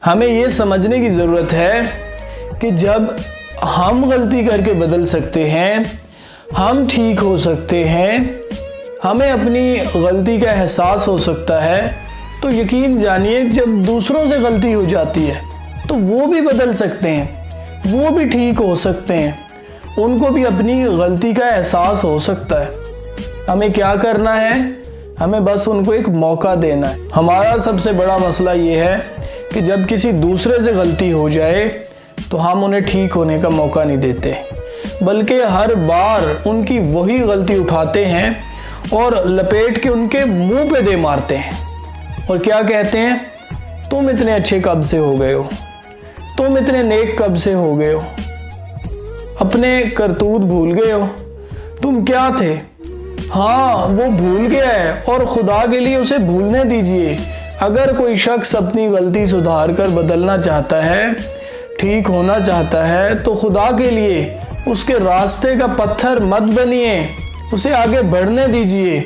हमें ये समझने की ज़रूरत है कि जब हम गलती करके बदल सकते हैं, हम ठीक हो सकते हैं, हमें अपनी गलती का एहसास हो सकता है, तो यकीन जानिए जब दूसरों से गलती हो जाती है तो वो भी बदल सकते हैं, वो भी ठीक हो सकते हैं, उनको भी अपनी गलती का एहसास हो सकता है। हमें क्या करना है? हमें बस उनको एक मौका देना है। हमारा सबसे बड़ा मसला ये है कि जब किसी दूसरे से गलती हो जाए तो हम उन्हें ठीक होने का मौका नहीं देते, बल्कि हर बार उनकी वही गलती उठाते हैं और लपेट के उनके मुंह पे दे मारते हैं और क्या कहते हैं, तुम इतने अच्छे कब से हो गए हो, तुम इतने नेक कब से हो गए हो, अपने करतूत भूल गए हो, तुम क्या थे। हाँ, वो भूल गया है और खुदा के लिए उसे भूलने दीजिए। अगर कोई शख्स अपनी गलती सुधार कर बदलना चाहता है, ठीक होना चाहता है, तो खुदा के लिए उसके रास्ते का पत्थर मत बनिए, उसे आगे बढ़ने दीजिए।